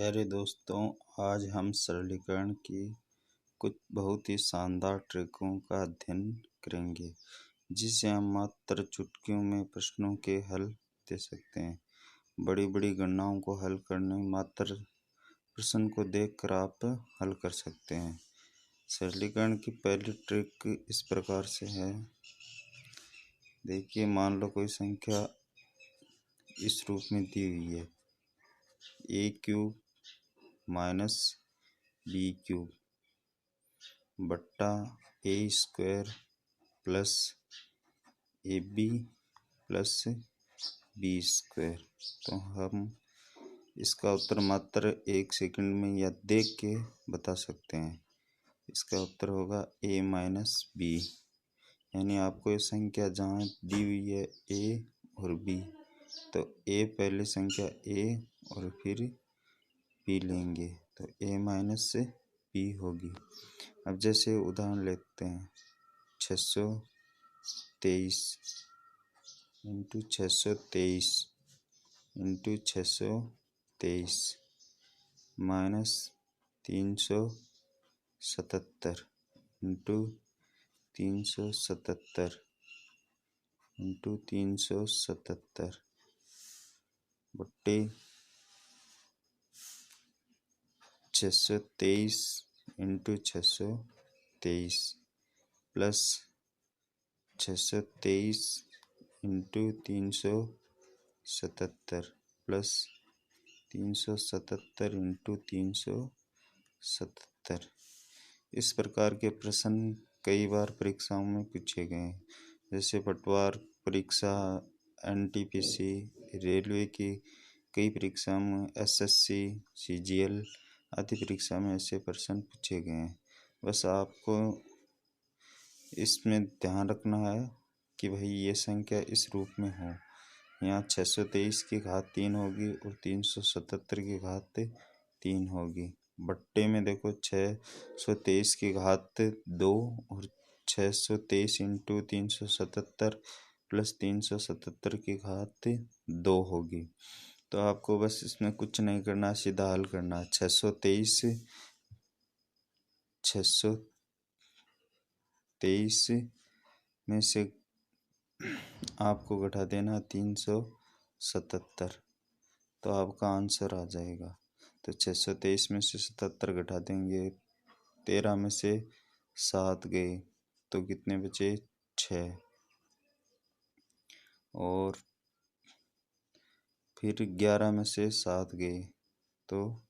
प्यारे दोस्तों, आज हम सरलीकरण की कुछ बहुत ही शानदार ट्रिकों का अध्ययन करेंगे, जिससे हम मात्र चुटकियों में प्रश्नों के हल दे सकते हैं। बड़ी-बड़ी गणनाओं को हल करने मात्र प्रश्न को देखकर आप हल कर सकते हैं। सरलीकरण की पहली ट्रिक इस प्रकार से है। देखिए, मान लो कोई संख्या इस रूप में दी हुई है, a³ माइनस b³ बट्टा a² plus ab plus b²। तो हम इसका उत्तर मात्र 1 सेकंड में या देख के बता सकते हैं। इसका उत्तर होगा a माइनस b, यानी आपको ये संख्या जहाँ दी हुई है a और b, तो a पहले संख्या a और फिर b लेंगे, तो a माइनस b होगी। अब जैसे उदाहरण लेते हैं, 623 into 623 into 623 minus 377 into 377 into 377 बट्टे 623 into 623 plus 623 into 377 plus 377 into 377। इस प्रकार के प्रश्न कई बार परीक्षाओं में पूछे गए हैं, जैसे पटवार परीक्षा, एनटीपीसी, रेलवे की कई परीक्षाओं में, एसएससी, सीजीएल आदि परीक्षा में ऐसे प्रश्न पूछे गए हैं। बस आपको इसमें ध्यान रखना है कि भाई ये संख्या इस रूप में हो। यहाँ 623 की घात 3 होगी और 377 की घात 3 होगी। बट्टे में देखो 623 की घात 2 और 623 इंटू 377 प्लस 377 की घात 2 होगी। तो आपको बस इसमें कुछ नहीं करना, सीधा हल करना। 623 में से आपको घटा देना 377, तो आपका आंसर आ जाएगा। तो 623 में से 77 घटा देंगे, 13 में से 7 गए तो कितने बचे? 6। और फिर 11 में से 7 गए तो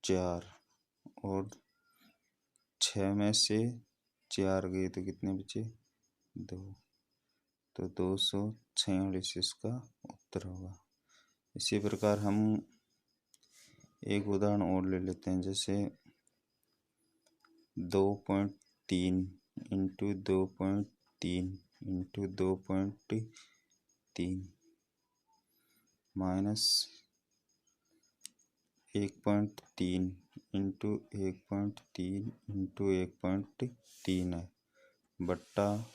4, और 6 में से 4 गए तो कितने बचे? 2। तो 246 इसका उत्तर होगा। इसी प्रकार हम एक उदाहरण और ले लेते हैं, जैसे 2.3 into 2.3 into 2.3 minus 1.3 into 1.3 into 1.3 है, बट्टा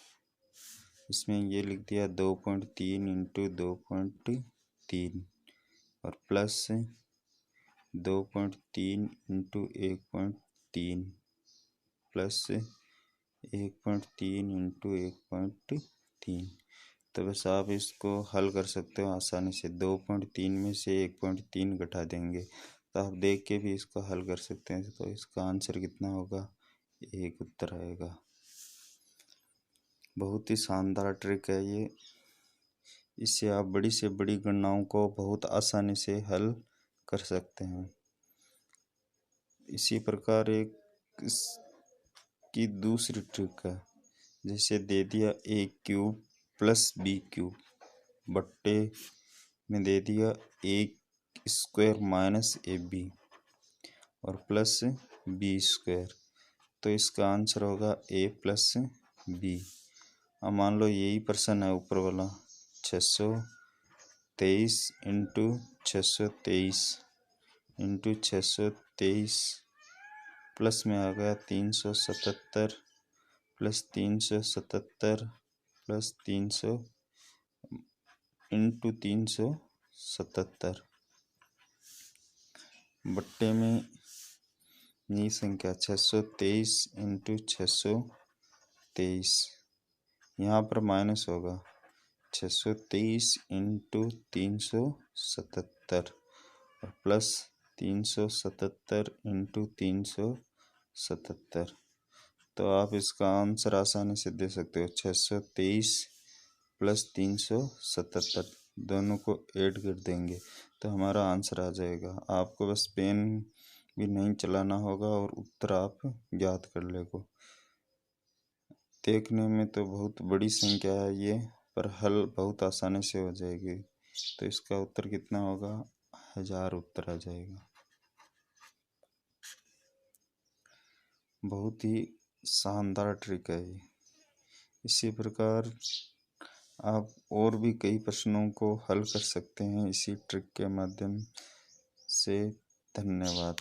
इसमें ये लिख दिया 2.3 इंटू 2.3 और प्लस 2.3 इंटू 1.3 प्लस 1.3 इंटू 1.3। तो बस आप इसको हल कर सकते हो आसानी से। 2.3 में से 1.3 घटा देंगे, तो आप देख के भी इसको हल कर सकते हैं। तो इसका आंसर कितना होगा? 1 उत्तर आएगा। बहुत ही शानदार ट्रिक है ये। इससे आप बड़ी से बड़ी गणनाओं को बहुत आसानी से हल कर सकते हैं। इसी प्रकार एक इसकी दूसरी ट्रिक है, जैसे दे दिया a³ प्लस b³ बट्टे में दे दिया a² माइनस ab और प्लस b², तो इसका आंसर होगा a प्लस b। अब मान लो यही प्रश्न है ऊपर वाला, 623 इंटू 623 इंटू 623 प्लस में आ गया 377 प्लस 377 प्लस 300 इंटू 377। बट्टे में ये संख्या 623 इंटू 623, यहाँ पर माइनस होगा 623 इंटू 377 और प्लस 377 इंटू 377। तो आप इसका आंसर आसानी से दे सकते हो, 623 प्लस 377, दोनों को ऐड कर देंगे तो हमारा आंसर आ जाएगा। आपको बस पेन भी नहीं चलाना होगा और उत्तर आप ज्ञात कर लेगो। देखने में तो बहुत बड़ी संख्या है ये, पर हल बहुत आसानी से हो जाएगी। तो इसका उत्तर कितना होगा, 1000 उत्तर आ जाएगा। बहुत ही शानदार ट्रिक है ये। इसी प्रकार आप और भी कई प्रश्नों को हल कर सकते हैं इसी ट्रिक के माध्यम से। धन्यवाद।